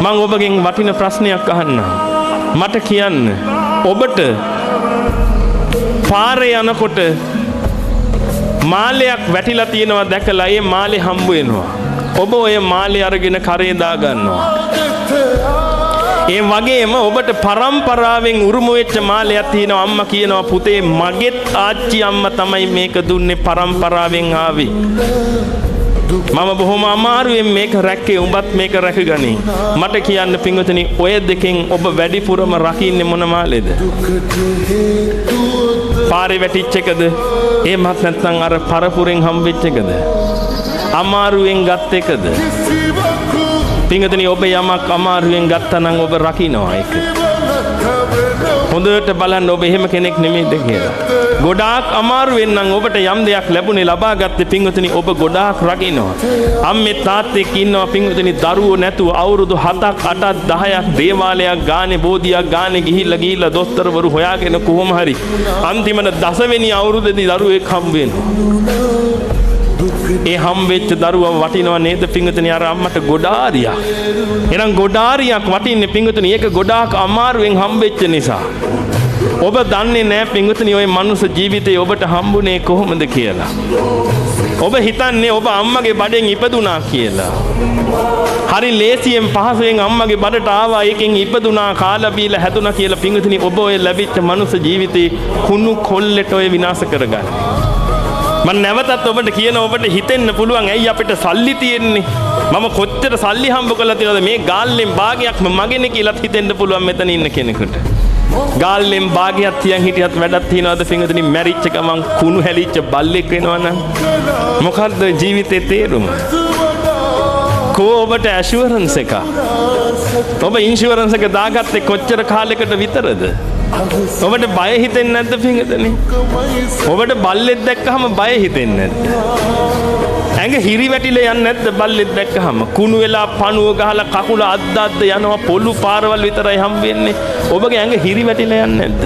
මම ඔබගෙන් වටින ප්‍රශ්නයක් අහන්නම්. මට කියන්න. ඔබට පාරේ යනකොට මාලයක් වැටිලා තියෙනවා දැකලා ඒ මාලේ හම්බ වෙනවා. ඔබ ඔය මාලේ අරගෙන කරේ දා ගන්නවා. ඒ වගේම ඔබට පරම්පරාවෙන් උරුම වෙච්ච මාලයක් තියෙනවා. අම්මා කියනවා පුතේ මගෙත් ආච්චි අම්මා තමයි මේක දුන්නේ පරම්පරාවෙන් ආවේ. මම බොහොම අමාරුවෙන් මේක රැක්කේ උඹත් මේක රැකගනි. මට කියන්න පින්වතුනි ඔය දෙකෙන් ඔබ වැඩිපුරම රකින්නේ මොන මාලේද? පාරේ වැටිච්ච එකද? එහෙමත් නැත්නම් අර පරපුරෙන් හම්බෙච්ච එකද? අමාරුවෙන් ගත් එකද? පින්වතුනි ඔබ යමක් අමාරුවෙන් ගත්තා නම් ඔබ රකින්නවා ඒක. හොඳට බලන්න ඔබ එහෙම කෙනෙක් නෙමෙයිද කියලා. ගොඩාක් අමාරුවෙන් නම් ඔබට යම් දෙයක් ලැබුණේ ලබා ගත්තේ පින්වතුනි ඔබ ගොඩාක් රකින්නවා. අම්මේ තාත්තෙක් ඉන්නවා පින්වතුනි දරුවෝ නැතුව අවුරුදු 7ක් 8ක් 10ක් දේවාලයක් ගානේ බෝධියක් ගානේ ගිහිල්ලා දොස්තරවරු හොයාගෙන කොහොම හරි අන්තිමට දසවෙනි අවුරුද්දේදී දරුවෙක් හම්බ වෙනවා. ඒ හම්බෙච්ච දරුවා වටිනවා නේද පින්වතුනි අර අම්මට ගොඩාරියක්. එහෙනම් ගොඩාරියක් වටින්නේ පින්වතුනි ඒක ගොඩාක් අමාරුවෙන් හම්බෙච්ච නිසා. ඔබ දන්නේ නැහැ පින්වතුනි ওই මනුස්ස ජීවිතේ ඔබට හම්බුනේ කොහොමද කියලා. ඔබ හිතන්නේ ඔබ අම්මගේ බඩෙන් ඉපදුනා කියලා. හරි ලේසියෙන් පහසුවෙන් අම්මගේ බඩට ආවා ඒකෙන් ඉපදුනා කාලා බීලා හැදුනා කියලා පින්වතුනි ඔබ ඔය ලැබිච්ච මනුස්ස ජීවිතේ කුණු කොල්ලෙට ඔය විනාශ කරගන්න. මම නැවතත් ඔබට කියන ඔබට හිතෙන්න පුළුවන් ඇයි අපිට සල්ලි තියෙන්නේ මම කොච්චර සල්ලි හම්බ කරලා තියෙනවද මේ ගාල්ලෙන් භාගයක්ම මගේනේ කියලා හිතෙන්න පුළුවන් මෙතන ඉන්න කෙනෙකුට. ගාල්ලෙන් භාගයක් තියන් හිටියත් වැඩක් තියනවද පින්වතුනි මැරිච්ච ගමන් කුණු හැලිච්ච බල්ලෙක් වෙනවනම් මොකද්ද ජීවිතේ තේරුම? කෝ ඔබට ඇෂුරන්ස් එක. ඔබ ඉන්ෂුරන්ස් එක දාගත්තේ කොච්චර කාලයකට විතරද? ඔබට බය හිතෙන්නේ නැද්ද පින්වතුනි? ඔබට බල්ලෙක් දැක්කහම බය හිතෙන්නේ නැද්ද? ඇඟ හිරි වැටිලා යන්නේ නැද්ද බල්ලෙක් දැක්කහම? කුණු වෙලා පණුව ගහලා කකුල අද්දද්ද යනවා පොළු පාරවල් විතරයි හම් වෙන්නේ. ඔබගේ ඇඟ හිරි වැටිලා යන්නේ නැද්ද?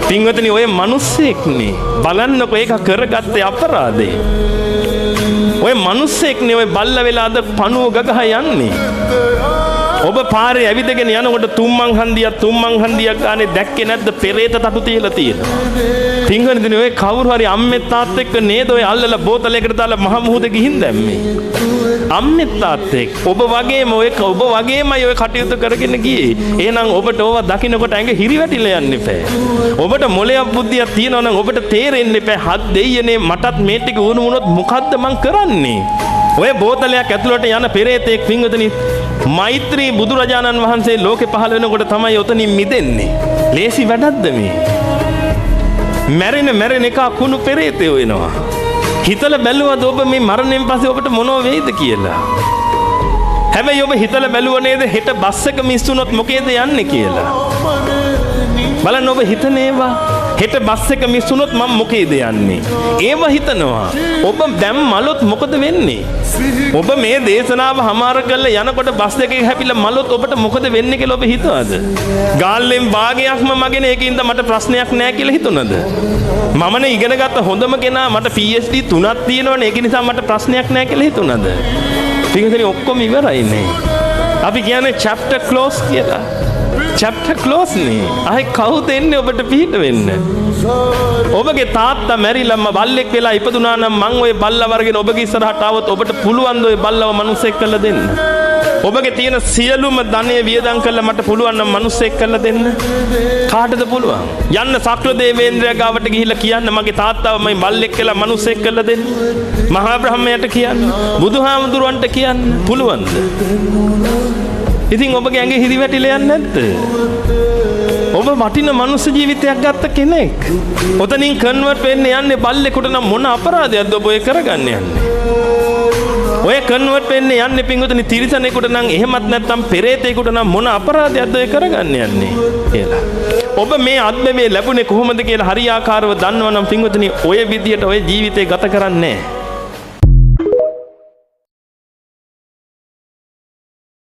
පින්වතුනි ඔය මිනිස්සෙක්නේ. බලන්නකො ඒක කරගත්තේ අපරාධේ. ඔය මිනිස්සෙක්නේ ඔය බල්ලා වෙලා අද පණුව ගගහ යන්නේ. ඔබ පාරේ ඇවිදගෙන යනකොට තුම්මන් හන්දියක් ගානේ දැක්කේ නැද්ද පෙරේත තටු තියලා තියෙනවා. පින්වතුනි ඔය කවුරු හරි අම්මෙත් තාත්තෙක් එක්ක නේද ඔය අල්ලලා බෝතලයකට දාලා මහ මුහුද ගිහින් දැම්මේ. අම්මෙත් තාත්තෙක් ඔබ වගේමයි ඔය කටයුතු කරගෙන ගියේ. එහෙනම් ඔබට ඕවා දකින්නකොට ඇඟ හිරි වැටිලා යන්න එපා. ඔබට මොලයක් බුද්ධියක් තියෙනවා නම් ඔබට තේරෙන්න එපා හත් දෙයියනේ මටත් මේ ටික වුණොත් මොකද්ද මං කරන්නේ? ඔය බෝතලයක් ඇතුළට යන පෙරේතෙක් පින්වතුනි මෛත්‍රී බුදුරජාණන් වහන්සේ ලෝකෙ පහළ වෙනකොට තමයි ඔතනින් මිදෙන්නේ. ලේසි වැඩක්ද මේ? මැරෙන එක කුණු පෙරේතය වෙනවා. හිතලා බැලුවද ඔබ මේ මරණයෙන් පස්සේ ඔබට මොනව වෙයිද කියලා? හැබැයි ඔබ හිතලා බැලුව නේද හෙට බස් එක මිස් වුණොත් මොකේද යන්නේ කියලා? බලන්න ඔබ හිතනේවා හෙට බස් එක මිස් වුණොත් මම මොකේද යන්නේ? ඒව හිතනවා. ඔබ දැන් මලොත් මොකද වෙන්නේ? ඔබ මේ දේශනාව හමාර කරලා යනකොට බස් එකේ හැපිලා මලොත් ඔබට මොකද වෙන්නේ කියලා ඔබ හිතවද? ගාල්ලෙන් භාගයක්ම මගේනේ ඒකින්ද මට ප්‍රශ්නයක් නැහැ කියලා හිතුණද? මමනේ ඉගෙන ගත්ත හොඳම කෙනා මට PhD 3ක් තියෙනවනේ ඒක නිසා මට ප්‍රශ්නයක් නැහැ කියලා හිතුණද? පිටින් ඔක්කොම ඉවරයි නේ. අපි කියන්නේ chapter close කියලා. chapter close නේ. ආයි කවුද එන්නේ ඔබට පිට වෙන්න? ඔබගේ තාත්තා මැරිලාම බල්ලෙක් වෙලා ඉපදුනා නම් මං ඔය බල්ලා වර්ගෙන ඔබගේ ඉස්සරහට ආවොත් ඔබට පුළුවන් ද ඔය බල්ලව මිනිසෙක් කරලා දෙන්න? ඔබගේ තියෙන සියලුම ධනෙ වියදම් කරලා මට පුළුවන් නම් මිනිසෙක් කරලා දෙන්න? කාටද පුළුවන්? යන්න සක්‍ර දේවේන්ද්‍රයා ගාවට ගිහිල්ලා කියන්න මගේ තාත්තව මම බල්ලෙක් කියලා මිනිසෙක් කරලා දෙන්න. මහා බ්‍රහ්මයාට කියන්න. බුදුහාමුදුරන්ට කියන්න පුළුවන්ද? ඉතින් ඔබගේ ඇඟේ හිරි වැටිලා යන්නේ නැද්ද? ඔබ වටින මනුස්ස ජීවිතයක් ගත්ත කෙනෙක්. ඔතනින් කන්වර්ට් වෙන්න යන්නේ බල්ලෙකුට නම් මොන අපරාධයක්ද ඔබ ඔය කරගන්න යන්නේ? ඔය කන්වර්ට් වෙන්න යන්නේ පින්වතුනි තිරිසනෙකුට නම් එහෙමත් නැත්නම් පෙරේතෙකුට නම් මොන අපරාධයක්ද ඔය කරගන්න යන්නේ කියලා. ඔබ මේ ආත්මේ ලැබුණේ කොහොමද කියලා හරියාකාරව දන්නවනම් පින්වතුනි ඔය විදියට ඔය ජීවිතේ ගත කරන්නේ නැහැ.